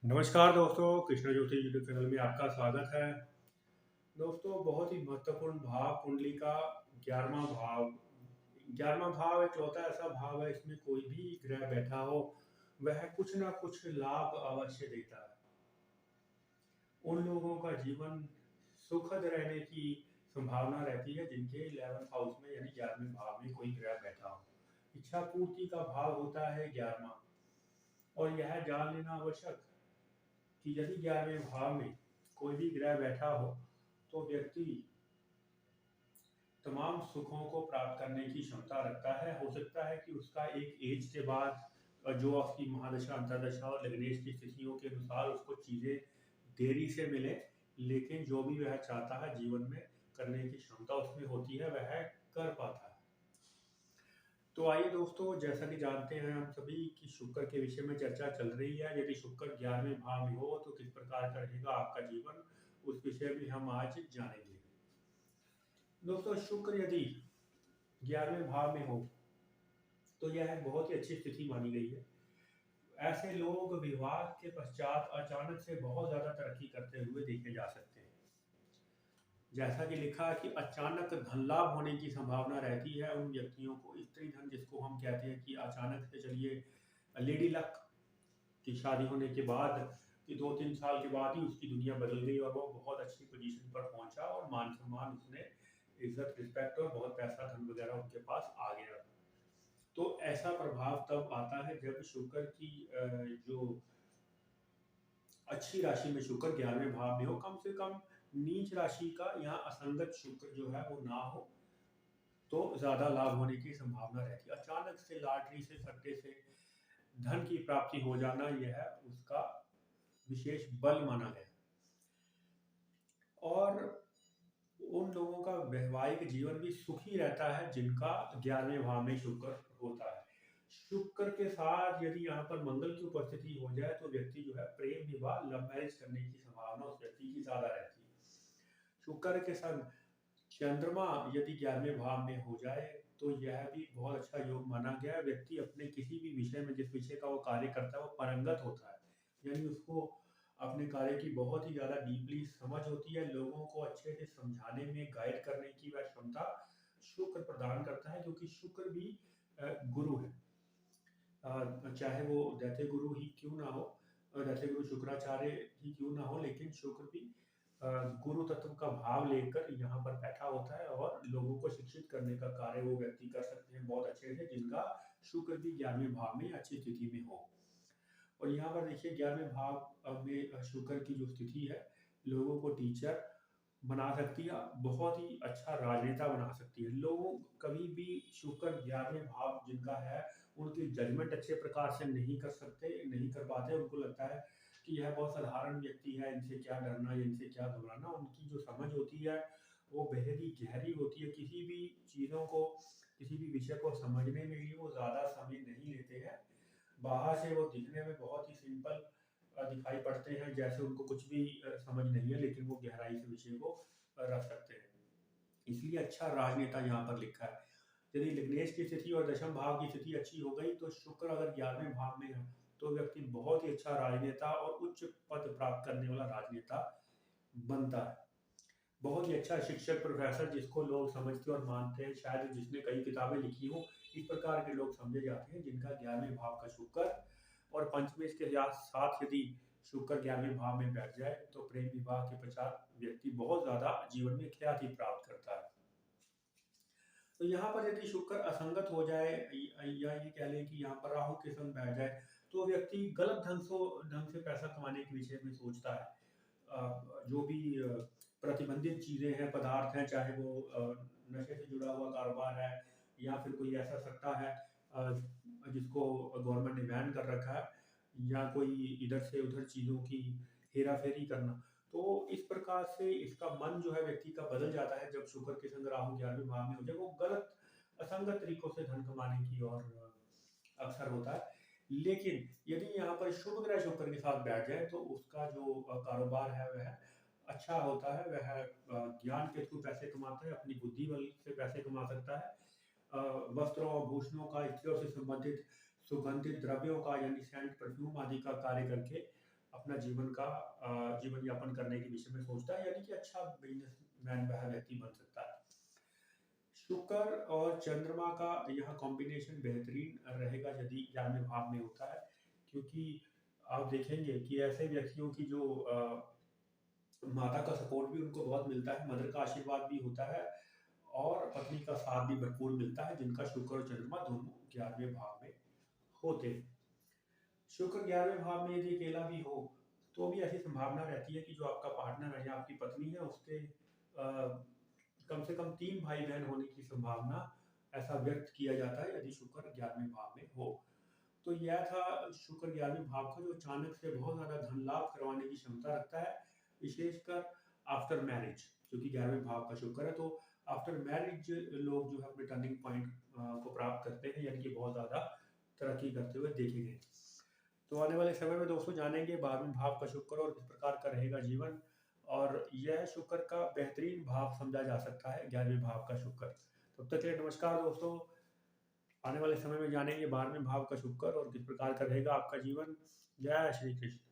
नमस्कार दोस्तों, कृष्णा ज्योति YouTube channel में आपका स्वागत है। दोस्तों, बहुत ही महत्वपूर्ण भाव कुंडली का 11वां भाव। 11वां भाव एक लौता ऐसा भाव है, इसमें कोई भी ग्रह बैठा हो वह कुछ ना कुछ लाभ अवश्य देता है। उन लोगों का जीवन सुखद रहने की संभावना रहती है जिनके 11th हाउस में यानी 11वें भाव में कोई ग्रह बैठा हो। इच्छा पूर्ति का भाव होता है 11वां, और यह जान लेना आवश्यक कि यदि 11वें भाव में कोई भी ग्रह बैठा हो तो व्यक्ति तमाम सुखों को प्राप्त करने की क्षमता रखता है। हो सकता है कि उसका एक एज के बाद जो उसकी महादशा अंतरदशा और लग्नेश की स्थितियों के अनुसार उसको चीज़ें देरी से मिले, लेकिन जो भी वह चाहता है जीवन में करने की क्षमता उसमें होती है, वह कर पाता है। तो आइए दोस्तों, जैसा कि जानते हैं हम सभी कि शुक्र के विषय में चर्चा चल रही है। यदि शुक्र 11वें भाव में हो तो किस प्रकार का रहेगा आपका जीवन, उस विषय में हम आज जानेंगे। दोस्तों, शुक्र यदि 11वें भाव में हो तो यह बहुत ही अच्छी स्थिति मानी गई है। ऐसे लोग विवाह के पश्चात अचानक से बहुत ज्यादा तरक्की करते हुए देखे जा सकते हैं। जैसा कि लिखा है कि अचानक धन लाभ होने की संभावना रहती है उन व्यक्तियों को। स्त्री धन जिसको हम कहते हैं कि अचानक से चलिए लेडी लक की शादी होने के बाद कि 2-3 साल के बाद ही उसकी दुनिया बदल गई और वो बहुत अच्छी पोजीशन पर पहुंचा और मान सम्मान उसने, इज्जत रिस्पेक्ट और बहुत पैसा धन वगैरह उनके पास आ गया। तो ऐसा प्रभाव तब आता है जब शुक्र की जो अच्छी राशि में शुक्र 11वें भाव में हो। कम से कम नीच राशि का यहाँ असंगत शुक्र जो है वो ना हो तो ज्यादा लाभ होने की संभावना रहती है। अचानक से लॉटरी से, सट्टे से धन की प्राप्ति हो जाना, यह उसका विशेष बल माना गया। और उन लोगों का वैवाहिक जीवन भी सुखी रहता है जिनका 11वें भाव में शुक्र होता है। शुक्र के साथ यदि यहाँ पर मंगल की उपस्थिति हो जाए तो व्यक्ति जो है प्रेम विवाह लव मैरिज करने की संभावना उस व्यक्ति की ज्यादा रहती है। शुक्र के संग चंद्रमा यदि 11वें भाव में हो जाए तो यह भी बहुत अच्छा योग माना गया है। व्यक्ति अपने किसी भी विषय में, जिस विषय का वो कार्य करता है, वो पारंगत होता है, यानी उसको अपने कार्य की बहुत ही ज़्यादा डीपली समझ होती है। लोगों को अच्छे से समझाने में, गाइड करने की वह क्षमता शुक्र प्रदान करता है, क्योंकि शुक्र भी गुरु है। चाहे वो दैत्य गुरु ही क्यों ना हो, दैत्य गुरु शुक्राचार्य ही क्यों ना हो, लेकिन शुक्र भी गुरु तत्व का भाव लेकर यहाँ पर बैठा होता है और लोगों को शिक्षित करने का कार्य वो व्यक्ति कर सकते हैं बहुत अच्छे से, जिनका शुक्र भी 11वें भाव में अच्छी स्थिति में हो। और यहाँ पर देखिए 11वें भाव में शुक्र की जो स्थिति है, लोगों को टीचर बना सकती है, बहुत ही अच्छा राजनेता बना सकती है। लोग कभी भी शुक्र 11वें भाव जिनका है, उनकी जजमेंट अच्छे प्रकार से नहीं कर सकते, नहीं कर पाते। उनको लगता है कि यह बहुत साधारण व्यक्ति है, इनसे क्या डरना, इनसे क्या घबराना। उनकी जो समझ होती है वो बेहद ही गहरी होती है। किसी भी चीज़ों को, किसी भी विषय को समझने में लिए वो ज़्यादा समय नहीं लेते हैं। बाहर से वो दिखने में बहुत ही सिंपल दिखाई पड़ते हैं, जैसे उनको कुछ भी समझ नहीं है, लेकिन वो गहराई से विषय को रख सकते हैं। इसलिए अच्छा राजनेता यहाँ पर लिखा है। यदि लग्नेश की स्थिति और दशम भाव की स्थिति अच्छी हो गई तो शुक्र अगर 11वें भाव में है तो व्यक्ति बहुत ही अच्छा राजनेता और उच्च पद प्राप्त करने वाला राजनेता बनता है। बहुत ही अच्छा शिक्षक, प्रोफेसर जिसको लोग समझते और मानते हैं, शायद जिसने कई किताबें लिखी हो, इस प्रकार के लोग समझे जाते हैं जिनका 11वें भाव का शुक्र और पंचमेश के साथ यदि शुक्र 11वें भाव में बैठ जाए तो प्रेम विवाह के पश्चात व्यक्ति बहुत ज्यादा जीवन में ख्याति प्राप्त करता है। तो यहाँ पर यदि शुक्र असंगत हो जाए या ये कह लें कि यहाँ पर राहु के संग बैठ जाए तो व्यक्ति गलत ढंग से पैसा कमाने के विषय में सोचता है। जो भी प्रतिबंधित चीजें हैं, पदार्थ हैं, चाहे वो नशे से जुड़ा हुआ कारोबार है या फिर कोई ऐसा सट्टा है जिसको गवर्नमेंट ने बैन कर रखा है, या कोई इधर से उधर चीजों की हेरा फेरी करना। तो इस प्रकार से इसका मन जो है व्यक्ति का बदल जाता है जब शुक्र के संग राहु 11वें भाव में हो जाए। वो गलत असंगत तरीकों से धन कमाने की ओर अक्सर होता है। लेकिन यदि यहाँ पर शुभ ग्रह शुक्र के साथ बैठ जाए तो उसका जो कारोबार है वह अच्छा होता है। वह ज्ञान के थ्रू पैसे कमाता है, अपनी बुद्धि बल से पैसे कमा सकता है। वस्त्रों और भूषणों का, स्त्रियों से संबंधित सुगंधित द्रव्यों का यानी सेंट, परफ्यूम आदि का कार्य करके अपना जीवन यापन करने के विषय में सोचता है, यानी कि अच्छा बिजनेसमैन वह व्यक्ति बन सकता है। शुक्र और चंद्रमा का यह कॉम्बिनेशन बेहतरीन रहेगा यदि 11वें भाव में होता है, क्योंकि आप देखेंगे कि ऐसे व्यक्तियों की जो माता का सपोर्ट भी उनको बहुत मिलता है, मदर का आशीर्वाद भी होता है और पत्नी का साथ भी भरपूर मिलता है, जिनका शुक्र और चंद्रमा दोनों 11वें भाव में होते हैं। शुक्र 11वें भाव में यदि अकेला भी हो तो भी ऐसी संभावना रहती है कि जो आपका पार्टनर है या आपकी पत्नी है उसके कम से कम 3 भाई बहन होने की संभावना ऐसा व्यक्त किया जाता है यदि शुक्र 11वें भाव में हो। तो यह था शुक्र 11वें भाव का, जो अचानक से बहुत ज़्यादा धन लाभ करवाने की क्षमता रखता है, विशेषकर आफ्टर मैरिज, क्योंकि 11वें भाव का शुक्र है। तो आफ्टर मैरिज लोग जो है अपने टर्निंग पॉइंट को प्राप्त करते हैं, यानी कि बहुत ज़्यादा तरक्की करते हुए देखे गए। तो आने वाले समय में दोस्तों जानेंगे 12वें भाव का शुक्र और किस प्रकार का रहेगा जीवन, और यह शुक्र का बेहतरीन भाव समझा जा सकता है 11वें भाव का शुक्र। तब तक के लिए नमस्कार दोस्तों। आने वाले समय में जानेंगे 12वें भाव का शुक्र और किस प्रकार का रहेगा आपका जीवन। जय श्री कृष्ण।